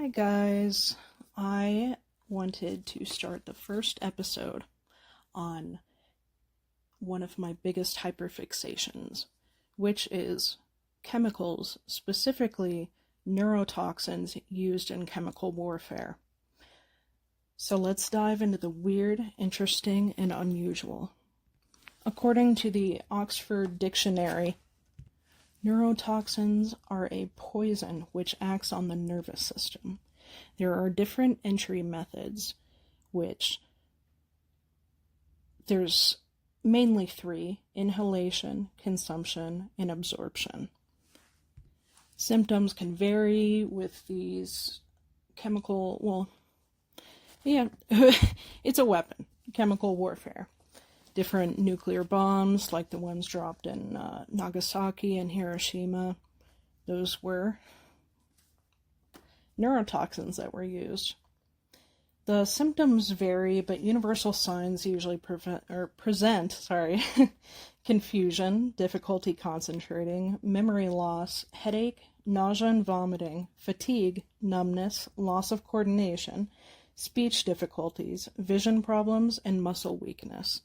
Hi guys, I wanted to start the first episode on one of my biggest hyperfixations, which is chemicals, specifically neurotoxins used in chemical warfare. So let's dive into the weird, interesting, and unusual. According to the Oxford Dictionary, neurotoxins are a poison which acts on the nervous system. There are different entry methods, which there's mainly three: inhalation, consumption, and absorption. Symptoms can vary with these it's a weapon, chemical warfare. Different nuclear bombs, like the ones dropped in Nagasaki and Hiroshima, those were neurotoxins that were used. The symptoms vary, but universal signs usually present confusion, difficulty concentrating, memory loss, headache, nausea and vomiting, fatigue, numbness, loss of coordination, speech difficulties, vision problems, and muscle weakness.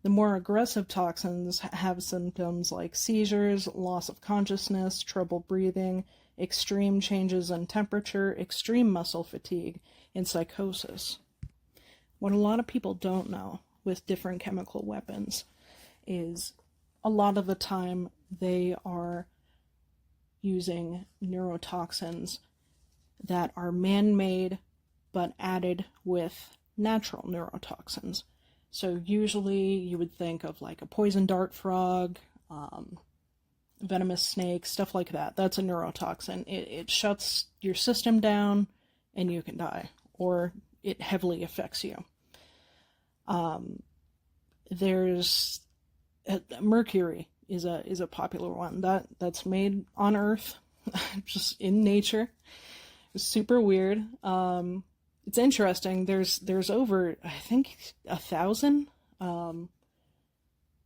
The more aggressive toxins have symptoms like seizures, loss of consciousness, trouble breathing, extreme changes in temperature, extreme muscle fatigue, and psychosis. What a lot of people don't know with different chemical weapons is a lot of the time they are using neurotoxins that are man-made but added with natural neurotoxins. So usually you would think of like a poison dart frog, venomous snake, stuff like that. That's a neurotoxin. It shuts your system down and you can die, or it heavily affects you. There's mercury is a popular one that's made on Earth, just in nature. It's super weird. It's interesting. There's over, I think, 1,000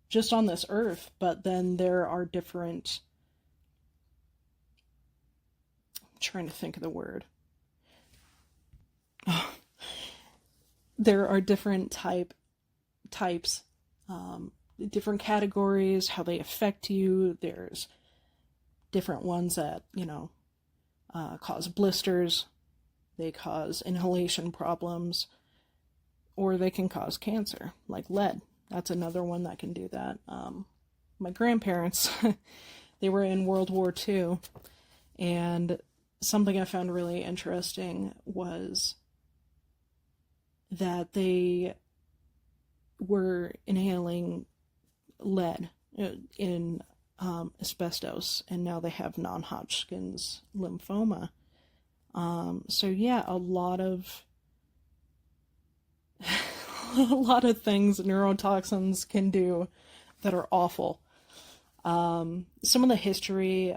just on this earth, but then there are different, I'm trying to think of the word. There are different types, different categories, how they affect you. There's different ones that, cause blisters. They cause inhalation problems, or they can cause cancer, like lead. That's another one that can do that. My grandparents, they were in World War II, and something I found really interesting was that they were inhaling lead in asbestos, and now they have non-Hodgkin's lymphoma. So yeah, a lot of things neurotoxins can do that are awful. Some of the history,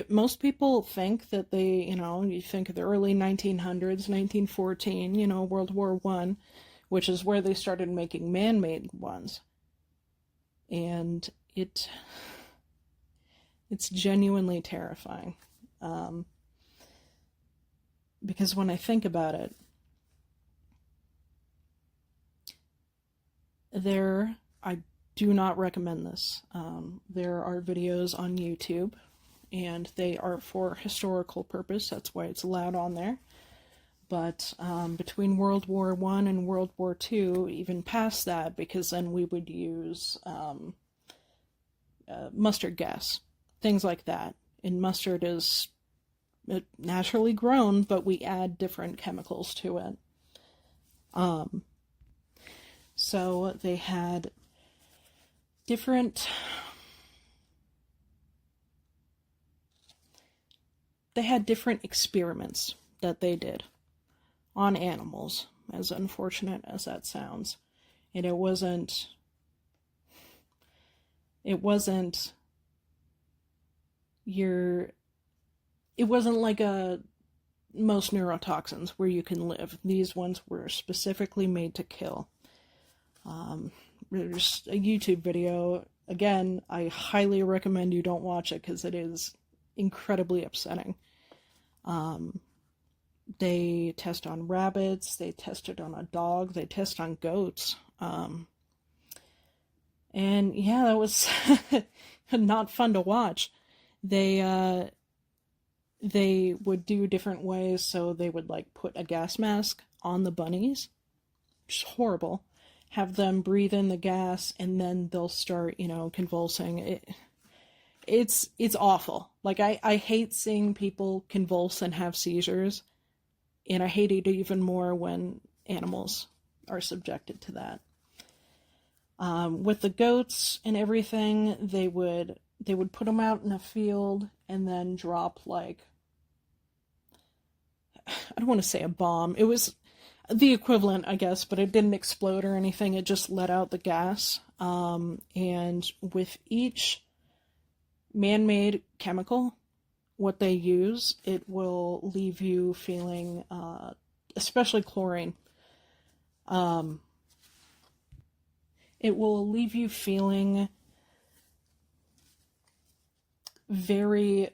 most people think that you think of the early 1900s, 1914, World War I, which is where they started making man-made ones. And it's genuinely terrifying. Because when I think about it, I do not recommend this. There are videos on YouTube, and they are for historical purpose. That's why it's allowed on there. But between World War I and World War II, even past that, because then we would use mustard gas, things like that. And mustard is naturally grown, but we add different chemicals to it. So they had different experiments that they did on animals, as unfortunate as that sounds. And it wasn't like most neurotoxins where you can live. These ones were specifically made to kill. There's a YouTube video. Again, I highly recommend you don't watch it because it is incredibly upsetting. They test on rabbits, they tested on a dog, they test on goats. And yeah, that was not fun to watch. They they would do different ways, so they would like put a gas mask on the bunnies, which is horrible. Have them breathe in the gas, and then they'll start, convulsing. It's awful. Like I hate seeing people convulse and have seizures, and I hate it even more when animals are subjected to that. With the goats and everything, they would put them out in a field and then drop like, I don't want to say a bomb. It was the equivalent, I guess, but it didn't explode or anything. It just let out the gas. And with each man-made chemical, what they use, it will leave you feeling, especially chlorine, it will leave you feeling very,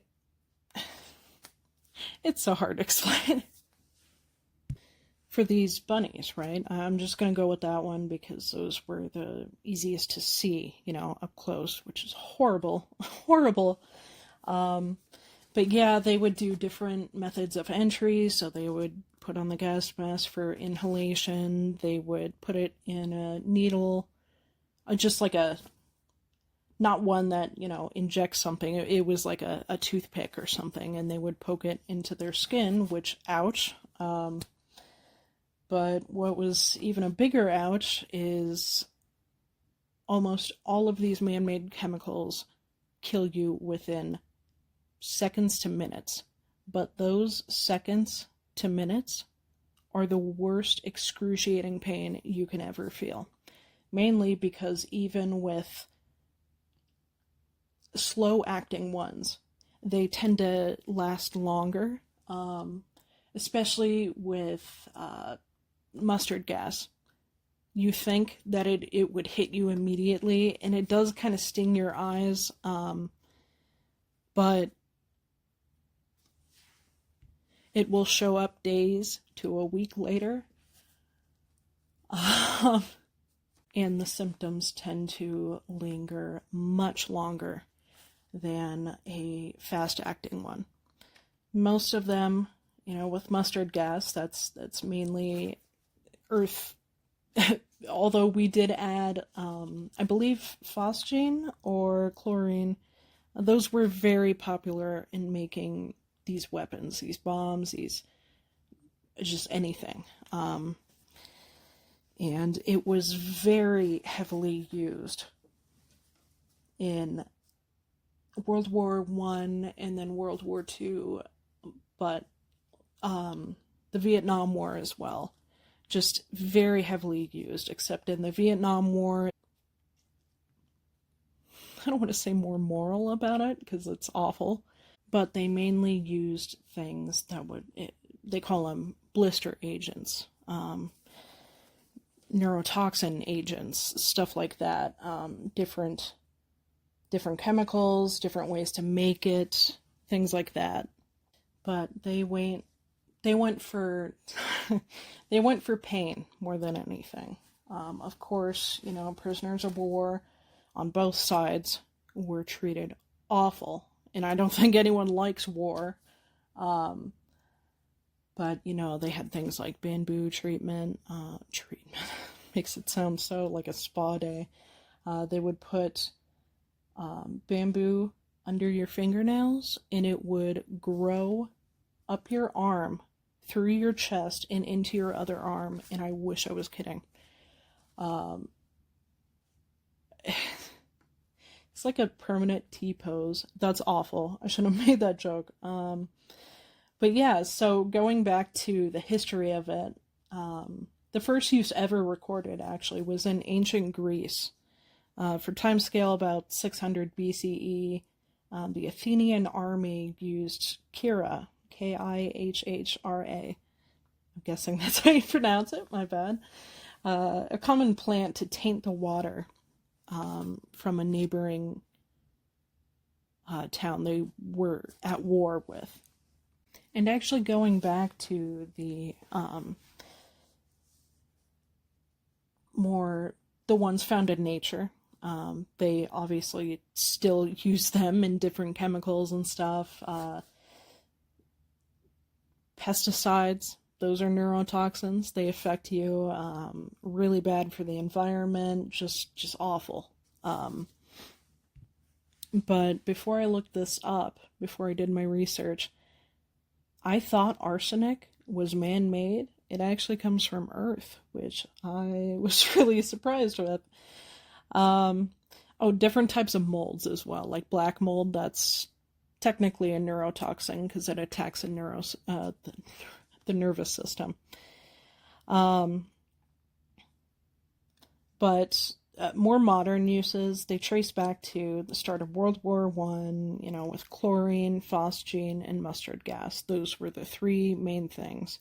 it's so hard to explain. For these bunnies, right? I'm just going to go with that one because those were the easiest to see, up close, which is horrible, horrible. But yeah, they would do different methods of entry. So they would put on the gas mask for inhalation. They would put it in a needle, just like not one that, injects something. It was like a toothpick or something, and they would poke it into their skin, which, ouch. But what was even a bigger ouch is almost all of these man-made chemicals kill you within seconds to minutes. But those seconds to minutes are the worst excruciating pain you can ever feel. Mainly because even with slow-acting ones, they tend to last longer, especially with mustard gas. You think that it would hit you immediately, and it does kind of sting your eyes, but it will show up days to a week later, and the symptoms tend to linger much longer than a fast-acting one. Most of them, with mustard gas, that's mainly earth, although we did add, I believe, phosgene or chlorine. Those were very popular in making these weapons, these bombs, just anything. And it was very heavily used in World War I and then World War II, but the Vietnam War as well. Just very heavily used, except in the Vietnam War, I don't want to say more moral about it, because it's awful, but they mainly used things that they call them blister agents, neurotoxin agents, stuff like that, different chemicals, different ways to make it, things like that. But they went for they went for pain more than anything. Of course, prisoners of war on both sides were treated awful, and I don't think anyone likes war. But they had things like bamboo treatment makes it sound so like a spa day. They would put bamboo under your fingernails, and it would grow up your arm, through your chest, and into your other arm, and I wish I was kidding. It's like a permanent T-pose. That's awful. I shouldn't have made that joke. But yeah, so going back to the history of it, the first use ever recorded, actually, was in ancient Greece. For time scale, about 600 BCE, the Athenian army used Kihra, Kihhra. I'm guessing that's how you pronounce it, my bad. A common plant to taint the water from a neighboring town they were at war with. And actually going back to the the ones found in nature, they obviously still use them in different chemicals and stuff. Pesticides, those are neurotoxins. They affect you, really bad for the environment, just awful. But before I looked this up, before I did my research, I thought arsenic was man-made. It actually comes from Earth, which I was really surprised with. Different types of molds as well, like black mold. That's technically a neurotoxin because it attacks the nervous system. But more modern uses, they trace back to the start of World War One, with chlorine, phosgene, and mustard gas. Those were the three main things.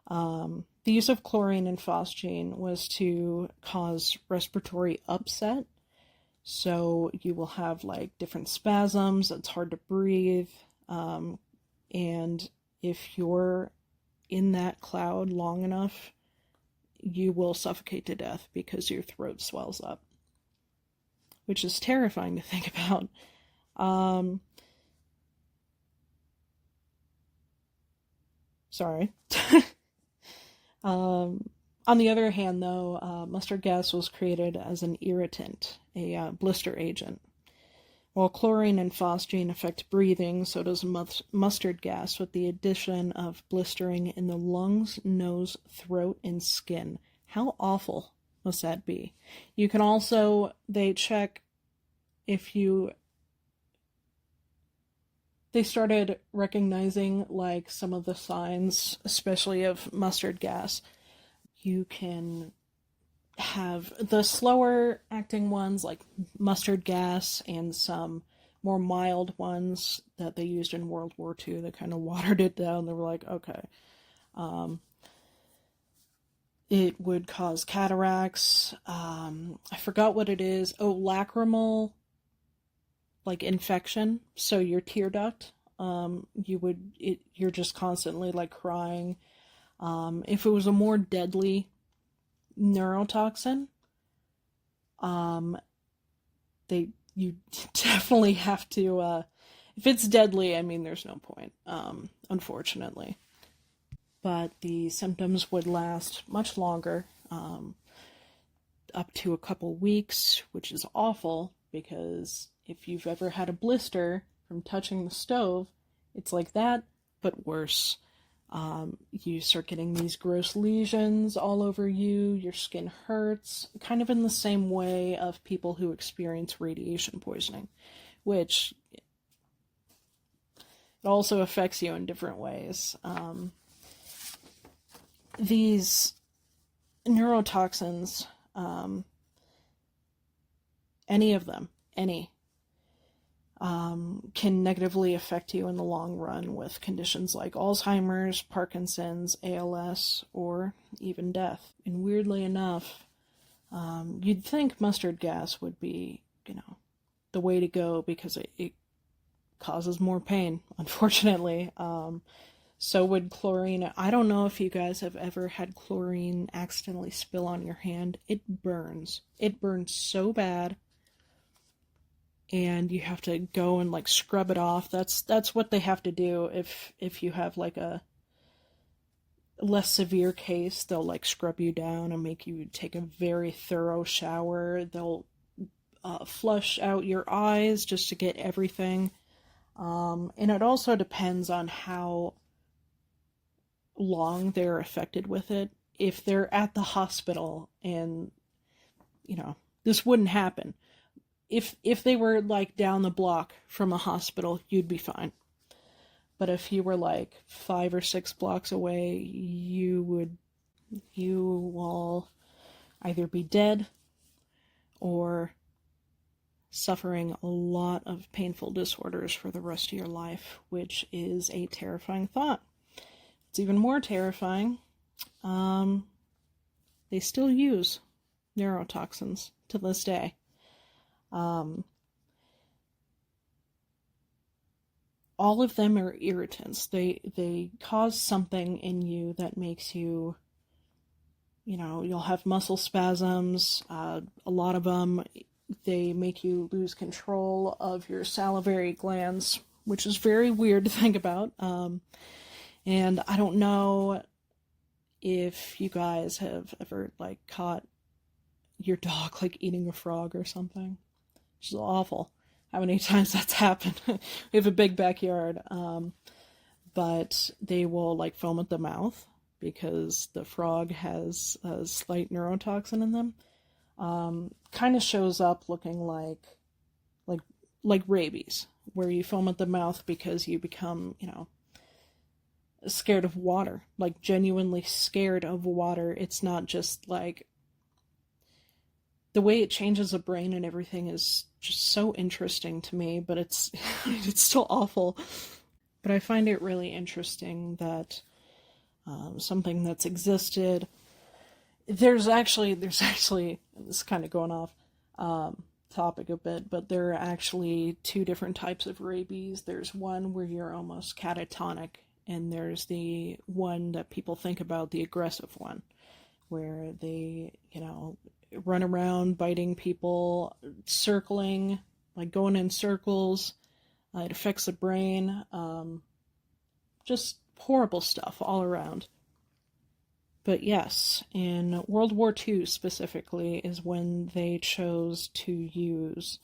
The use of chlorine and phosgene was to cause respiratory upset. So you will have like different spasms, it's hard to breathe. And if you're in that cloud long enough, you will suffocate to death because your throat swells up, which is terrifying to think about. Sorry. On the other hand, though, mustard gas was created as an irritant, a blister agent. While chlorine and phosgene affect breathing, so does mustard gas, with the addition of blistering in the lungs, nose, throat, and skin. How awful must that be? You can also, they check if you, they started recognizing like some of the signs, especially of mustard gas. You can have the slower acting ones like mustard gas and some more mild ones that they used in World War II that kind of watered it down. They were like, okay. It would cause cataracts. I forgot what it is. Oh, lacrimal, like infection. So your tear duct, you're just constantly like crying. If it was a more deadly neurotoxin, you definitely have to, if it's deadly, I mean, there's no point, unfortunately. But the symptoms would last much longer, up to a couple weeks, which is awful because if you've ever had a blister from touching the stove, it's like that, but worse. You start getting these gross lesions all over you, your skin hurts, kind of in the same way of people who experience radiation poisoning, which it also affects you in different ways. These neurotoxins, any of them, can negatively affect you in the long run with conditions like Alzheimer's, Parkinson's, ALS, or even death. And weirdly enough, you'd think mustard gas would be, the way to go because it causes more pain, unfortunately. So would chlorine. I don't know if you guys have ever had chlorine accidentally spill on your hand. It burns. It burns so bad. And you have to go and like scrub it off. That's what they have to do if you have like a less severe case. They'll like scrub you down and make you take a very thorough shower. They'll flush out your eyes just to get everything. And it also depends on how long they're affected with it. If they're at the hospital and, this wouldn't happen. If they were like down the block from a hospital, you'd be fine. But if you were like 5 or 6 blocks away, you will either be dead or suffering a lot of painful disorders for the rest of your life, which is a terrifying thought. It's even more terrifying. They still use neurotoxins to this day. all of them are irritants. They cause something in you that makes you, you'll have muscle spasms. A lot of them, they make you lose control of your salivary glands, which is very weird to think about. And I don't know if you guys have ever caught your dog eating a frog or something, which is awful. How many times that's happened? We have a big backyard, but they will foam at the mouth because the frog has a slight neurotoxin in them. Kind of shows up looking like rabies, where you foam at the mouth because you become, scared of water, genuinely scared of water. It's not just the way it changes the brain and everything is just so interesting to me, but it's it's still awful. But I find it really interesting that something that's existed. There's actually this is kind of going off topic a bit, but there are actually two different types of rabies. There's one where you're almost catatonic, and there's the one that people think about, the aggressive one, where they, run around biting people, circling, going in circles. It affects the brain. Just horrible stuff all around. But yes, in World War II specifically is when they chose to use,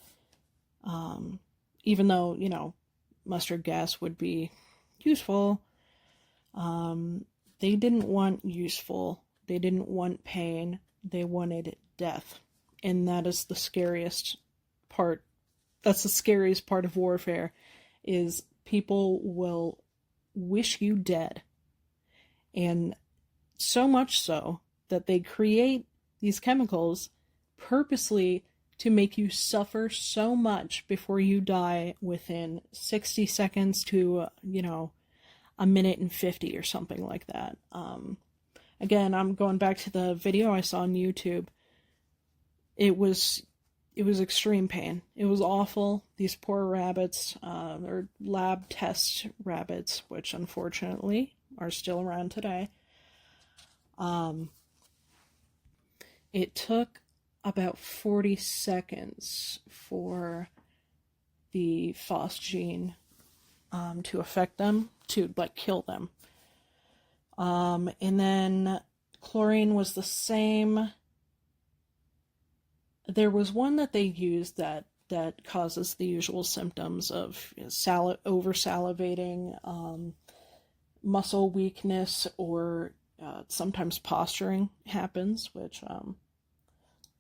even though, mustard gas would be useful, they didn't want useful. They didn't want pain. They wanted death. And that is the scariest part. That's the scariest part of warfare, is people will wish you dead. And so much so that they create these chemicals purposely to make you suffer so much before you die within 60 seconds to, a minute and 50 or something like that. Again, I'm going back to the video I saw on YouTube. It was extreme pain. It was awful. These poor rabbits, or lab test rabbits, which unfortunately are still around today. It took about 40 seconds for the FOS gene to affect them, to kill them. And then chlorine was the same. There was one that they used that causes the usual symptoms of over salivating, muscle weakness, or sometimes posturing happens, which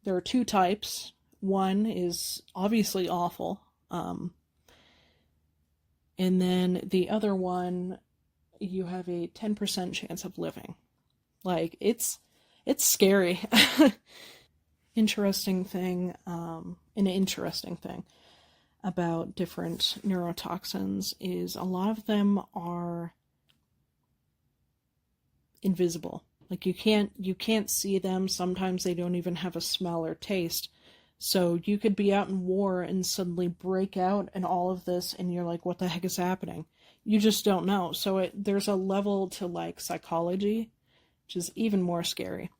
there are two types. One is obviously awful, and then the other one, you have a 10% chance of living. It's scary. An interesting thing about different neurotoxins is a lot of them are invisible. You can't see them. Sometimes they don't even have a smell or taste. So you could be out in war and suddenly break out and all of this, and you're like, what the heck is happening? You just don't know. So there's a level to psychology, which is even more scary.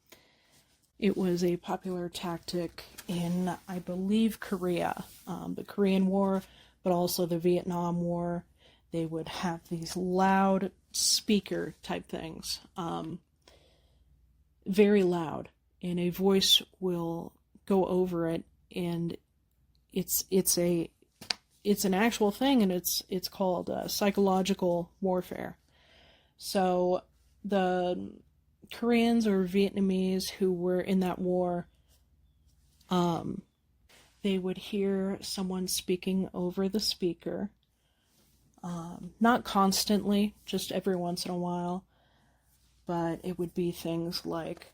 It was a popular tactic in, I believe, Korea, the Korean War, but also the Vietnam War. They would have these loud speaker type things, very loud, and a voice will go over it, and it's an actual thing, and it's called psychological warfare. So the Koreans or Vietnamese who were in that war, they would hear someone speaking over the speaker, not constantly, just every once in a while, but it would be things like,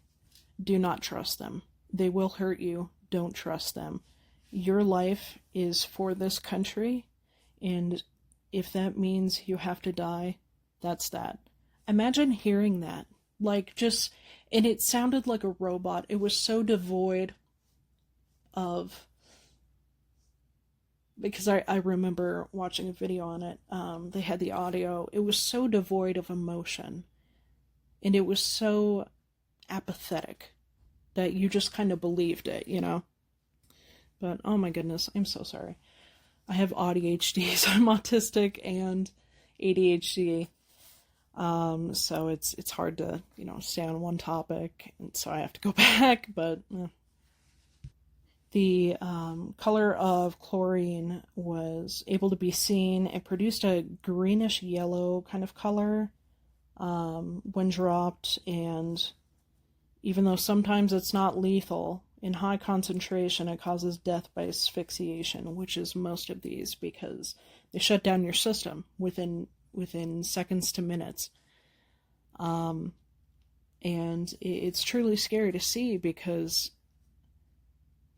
do not trust them. They will hurt you. Don't trust them. Your life is for this country, and if that means you have to die, that's that. Imagine hearing that. And it sounded like a robot. It was so devoid of because I remember watching a video on it. They had the audio. It was so devoid of emotion, and it was so apathetic that you just kind of believed it, you know? But oh my goodness, I'm so sorry. I have ADHD, so I'm autistic and ADHD. So it's hard to, stay on one topic, and so I have to go back, but the color of chlorine was able to be seen. It produced a greenish yellow kind of color when dropped, and even though sometimes it's not lethal, in high concentration it causes death by asphyxiation, which is most of these, because they shut down your system within seconds to minutes. And it's truly scary to see, because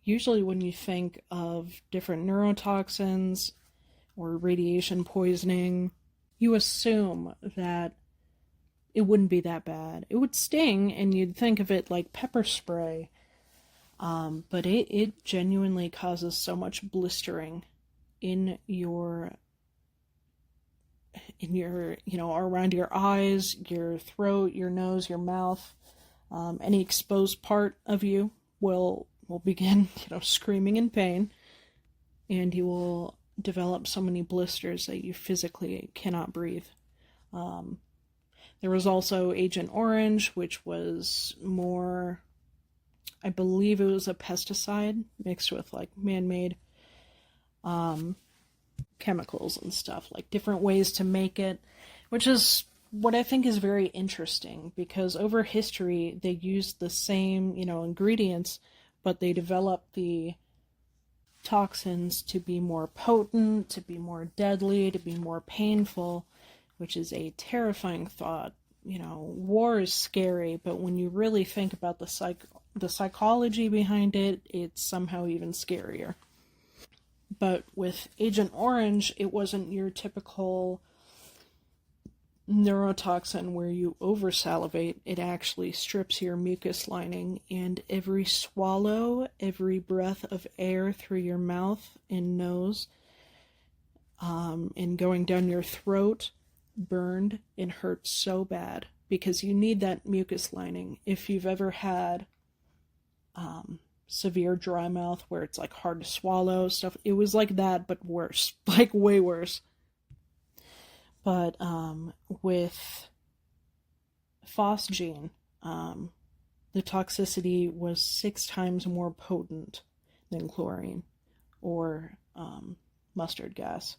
usually when you think of different neurotoxins or radiation poisoning, you assume that it wouldn't be that bad. It would sting, and you'd think of it like pepper spray, but it genuinely causes so much blistering in your around your eyes, your throat, your nose, your mouth. Any exposed part of you will begin, screaming in pain, and you will develop so many blisters that you physically cannot breathe. There was also Agent Orange, which was more, I believe it was a pesticide mixed with like man-made chemicals and stuff, like different ways to make it, which is what I think is very interesting, because over history they used the same, ingredients, but they developed the toxins to be more potent, to be more deadly, to be more painful, which is a terrifying thought. War is scary, but when you really think about the psychology behind it, it's somehow even scarier. But with Agent Orange, it wasn't your typical neurotoxin where you over salivate. It actually strips your mucus lining, and every swallow, every breath of air through your mouth and nose, and going down your throat, burned and hurt so bad, because you need that mucus lining. If you've ever had severe dry mouth where it's like hard to swallow stuff, it was like that, but worse, like way worse. But with phosgene, the toxicity was 6 times more potent than chlorine or mustard gas.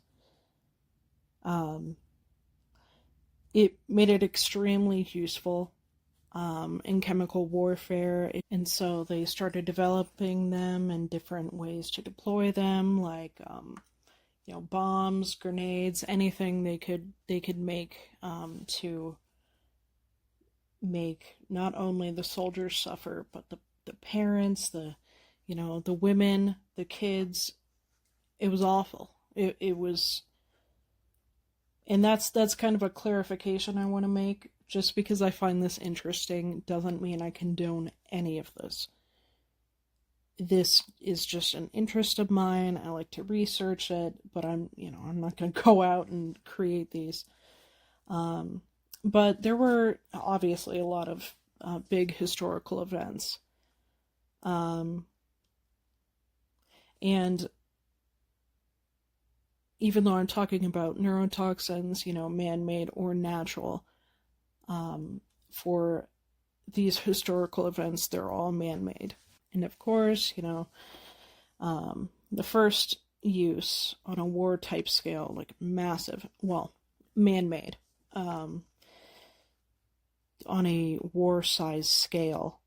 It made it extremely useful in chemical warfare, and so they started developing them and different ways to deploy them, like bombs, grenades, anything they could make to make not only the soldiers suffer, but the parents, the women, the kids. It was awful. It was. And that's kind of a clarification I want to make. Just because I find this interesting doesn't mean I condone any of this. This is just an interest of mine. I like to research it, but I'm not going to go out and create these. But there were obviously a lot of big historical events. And even though I'm talking about neurotoxins, man-made or natural, for these historical events, they're all man-made. And of course, the first use on a war type scale, like massive, man-made, on a war size scale,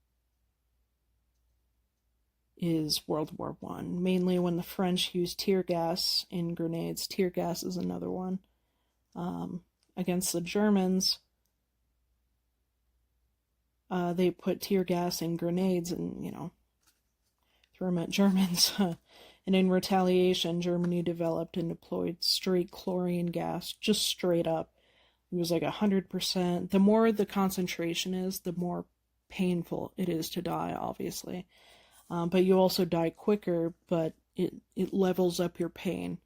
is World War I, mainly when the French used tear gas in grenades. Tear gas is another one. Against the Germans, they put tear gas in grenades and, threw them at Germans. And in retaliation, Germany developed and deployed straight chlorine gas, just straight up. It was like 100%. The more the concentration is, the more painful it is to die, obviously. But you also die quicker, but it levels up your pain.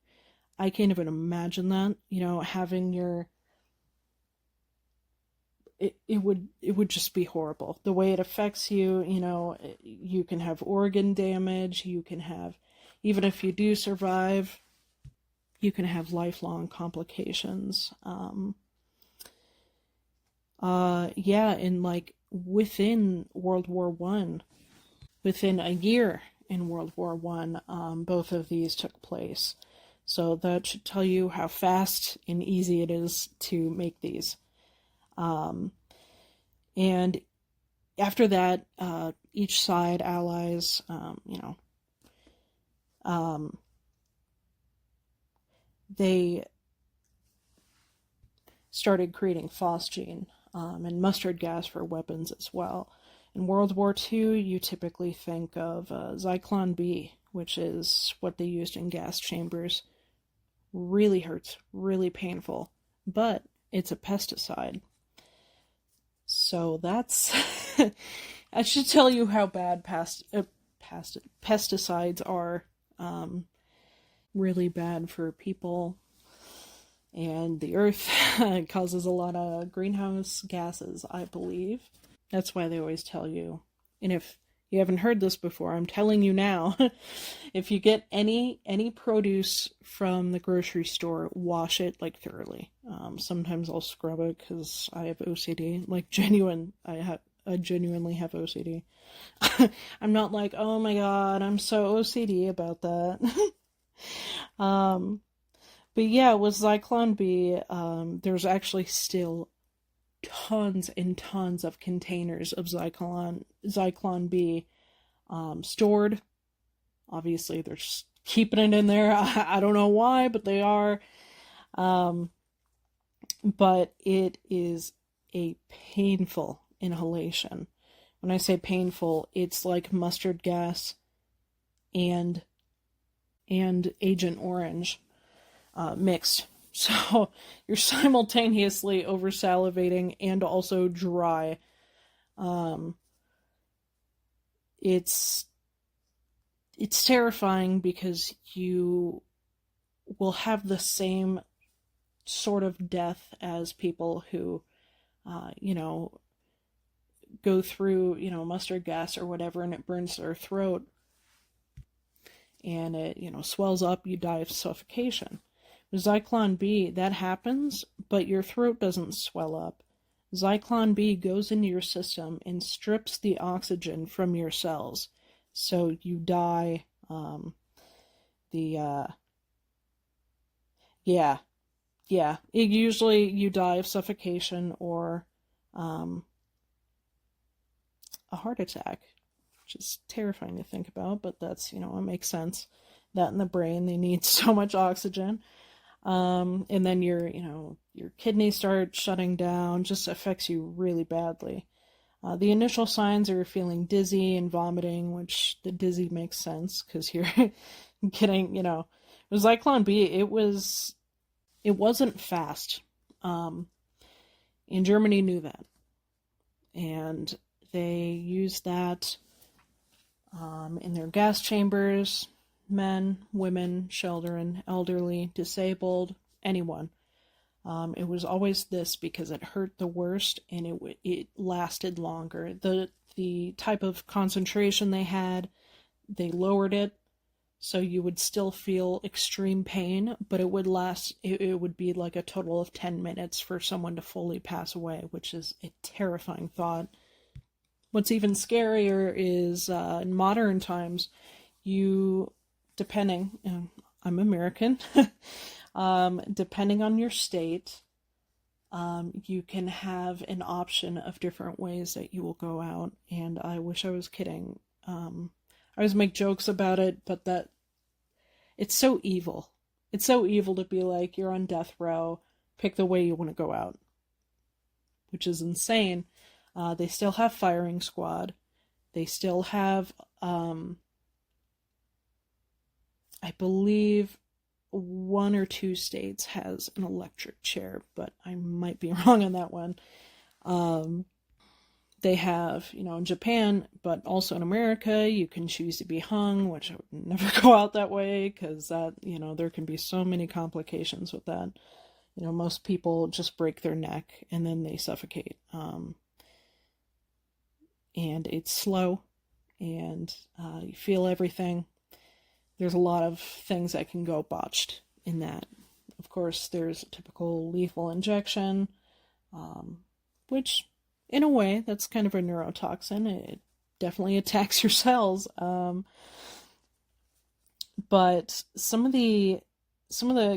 I can't even imagine that, having your it would just be horrible. The way it affects you, you can have organ damage, you can have, even if you do survive, you can have lifelong complications. Yeah, and like within World War One, within a year in World War One, both of these took place. So that should tell you how fast and easy it is to make these. And after that, each side, allies, they started creating phosgene and mustard gas for weapons as well. In World War II, you typically think of Zyklon B, which is what they used in gas chambers. Really hurts, really painful, but it's a pesticide. So that's I should tell you how bad pesticides are. Really bad for people and the earth. It causes a lot of greenhouse gases, I believe. That's why they always tell you. And if you haven't heard this before, I'm telling you now. If you get any produce from the grocery store, wash it like thoroughly. Sometimes I'll scrub it because I have OCD. Like I genuinely have OCD. I'm not like, oh my god, I'm so OCD about that. But yeah, with Zyklon B, there's actually still tons and tons of containers of Zyklon B stored. Obviously, they're keeping it in there. I don't know why, but they are. But it is a painful inhalation. When I say painful, it's like mustard gas and Agent Orange mixed. So you're simultaneously over salivating and also dry. It's terrifying because you will have the same sort of death as people who, go through, mustard gas or whatever, and it burns their throat and it, swells up, you die of suffocation. With Zyklon B, that happens, but your throat doesn't swell up. Zyklon B goes into your system and strips the oxygen from your cells. So you die, yeah, usually you die of suffocation or, a heart attack, which is terrifying to think about, but that's, it makes sense. That in the brain, they need so much oxygen. And then your kidneys start shutting down, just affects you really badly. The initial signs are feeling dizzy and vomiting, which the dizzy makes sense because you're getting, with Zyklon B, it wasn't fast. And Germany knew that. And they used that in their gas chambers. Men, women, children, elderly, disabled, anyone. It was always this because it hurt the worst and it lasted longer. The type of concentration they had, they lowered it so you would still feel extreme pain, but it would last. It would be like a total of 10 minutes for someone to fully pass away, which is a terrifying thought. What's even scarier is in modern times, depending, I'm American, depending on your state, you can have an option of different ways that you will go out. And I wish I was kidding. I always make jokes about it, but that it's so evil. It's so evil to be like, you're on death row, pick the way you want to go out, which is insane. They still have firing squad. They still have, I believe one or two states has an electric chair, but I might be wrong on that one. They have, in Japan, but also in America, you can choose to be hung, which I would never go out that way because that, there can be so many complications with that. Most people just break their neck and then they suffocate. And it's slow and you feel everything. There's a lot of things that can go botched in that. Of course, there's a typical lethal injection, which in a way, that's kind of a neurotoxin. It definitely attacks your cells. But some of the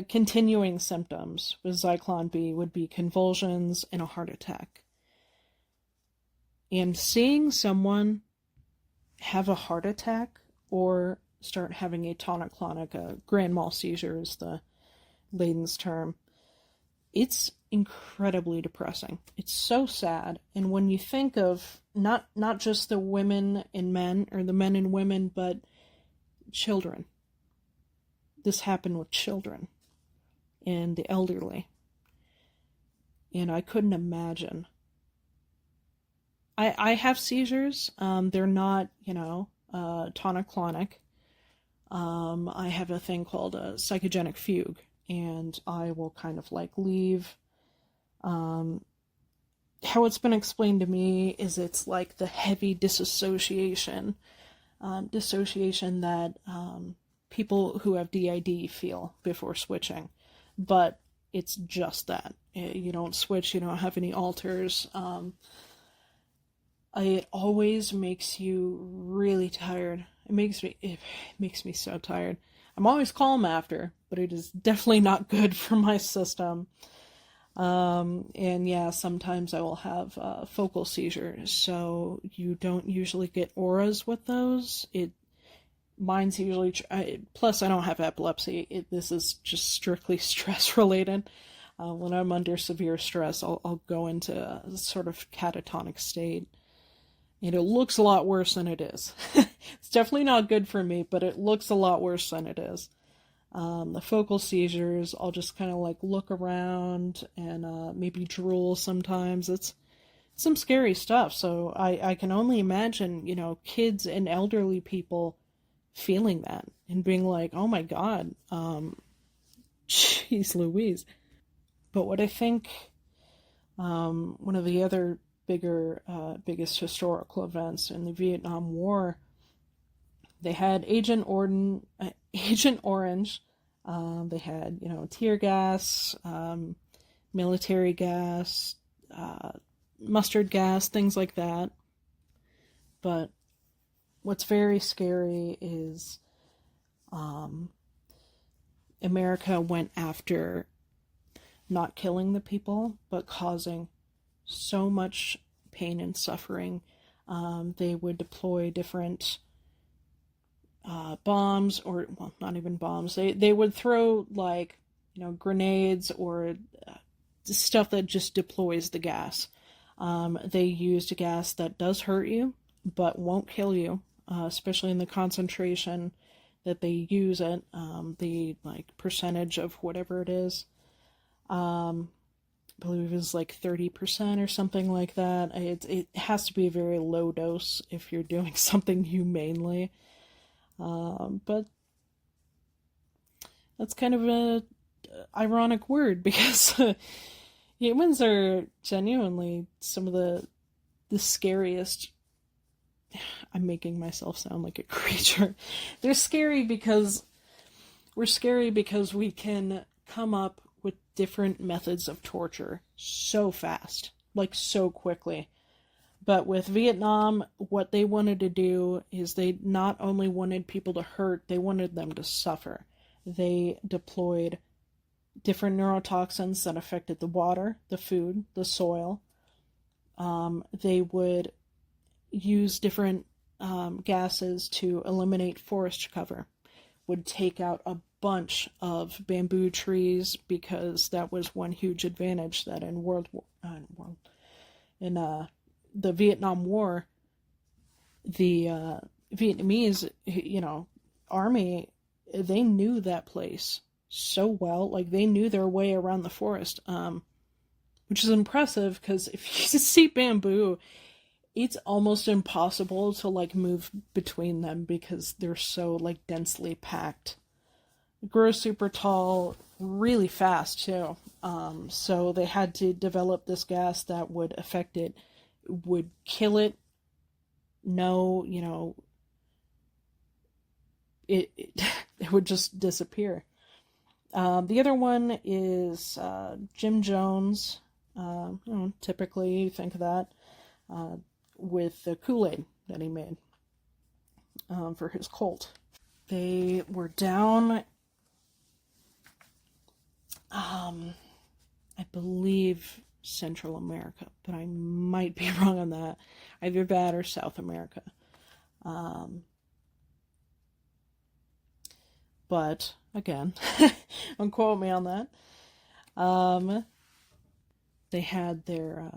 continuing symptoms with Zyklon B would be convulsions and a heart attack. And seeing someone have a heart attack or start having a tonic-clonic, a grand mal seizure is the layman's term, it's incredibly depressing. It's so sad. And when you think of not just the women and men, or the men and women, but children. This happened with children and the elderly. And I couldn't imagine. I have seizures. They're not, tonic-clonic. I have a thing called a psychogenic fugue, and I will kind of leave. How it's been explained to me is it's like the heavy dissociation that people who have DID feel before switching. But it's just that. You don't switch, you don't have any alters. It always makes you really tired. It makes me so tired. I'm always calm after, but it is definitely not good for my system. And yeah, sometimes I will have focal seizures, so you don't usually get auras with those. Mine's usually, plus I don't have epilepsy. This is just strictly stress related. When I'm under severe stress, I'll go into a sort of catatonic state. And it looks a lot worse than it is. It's definitely not good for me, but it looks a lot worse than it is. The focal seizures, I'll just kind of look around and maybe drool sometimes. It's some scary stuff. So I can only imagine, kids and elderly people feeling that and being like, oh my God, jeez Louise. But what I think one of the other biggest historical events in the Vietnam War, they had Agent Orange. They had, tear gas, military gas, mustard gas, things like that. But what's very scary is America went after not killing the people, but causing so much pain and suffering. They would deploy different bombs, or, well, not even bombs. They would throw, grenades or stuff that just deploys the gas. They used a gas that does hurt you, but won't kill you, especially in the concentration that they use it, the, percentage of whatever it is. I believe it was 30% or something like that. It has to be a very low dose if you're doing something humanely. But that's kind of a ironic word because humans are genuinely some of the scariest. I'm making myself sound like a creature. We're scary because we can come up with different methods of torture so fast, so quickly. But with Vietnam, what they wanted to do is they not only wanted people to hurt, they wanted them to suffer. They deployed different neurotoxins that affected the water, the food, the soil. They would use different gases to eliminate forest cover, would take out a bunch of bamboo trees because that was one huge advantage that in the Vietnam War, the Vietnamese, army, they knew that place so well. They knew their way around the forest, which is impressive because if you see bamboo, it's almost impossible to like move between them because they're so like densely packed. It grows super tall really fast too. So they had to develop this gas that would affect it, would kill it. No, it it would just disappear. The other one is Jim Jones. Typically you think of that with the Kool-Aid that he made for his cult. They were down, I believe, Central America, but I might be wrong on that. Either that or South America. But again, don't quote me on that. They had their,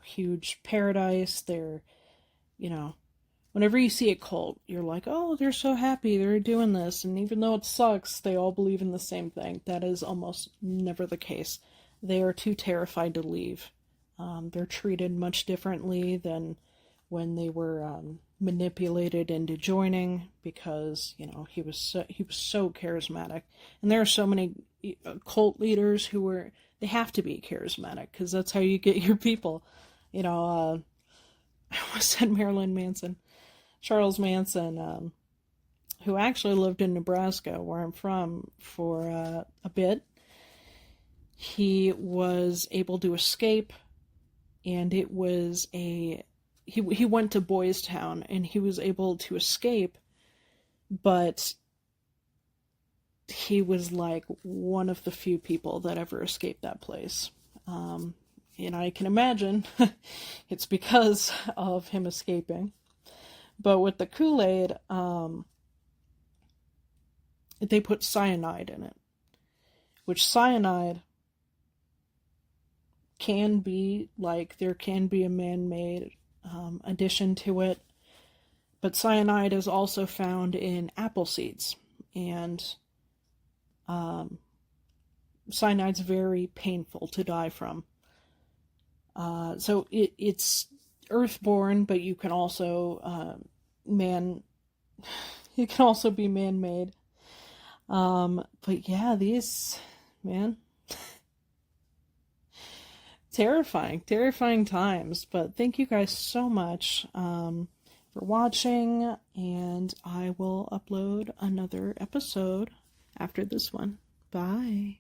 huge paradise. Their, whenever you see a cult, you're like, oh, they're so happy they're doing this. And even though it sucks, they all believe in the same thing. That is almost never the case. They are too terrified to leave. They're treated much differently than when they were manipulated into joining, because he was so charismatic. And there are so many cult leaders who they have to be charismatic because that's how you get your people. I almost said Marilyn Manson, Charles Manson, who actually lived in Nebraska, where I'm from, for a bit. He was able to escape, and it was he went to Boys Town, and he was able to escape, but he was like one of the few people that ever escaped that place. And I can imagine it's because of him escaping. But with the Kool-Aid, they put cyanide in it, which cyanide can be like, there can be a man-made addition to it, but cyanide is also found in apple seeds, and cyanide's very painful to die from. So it's earthborn, but you can also it can also be man-made. But yeah, these, man, terrifying times. But thank you guys so much for watching, and I will upload another episode after this one. Bye.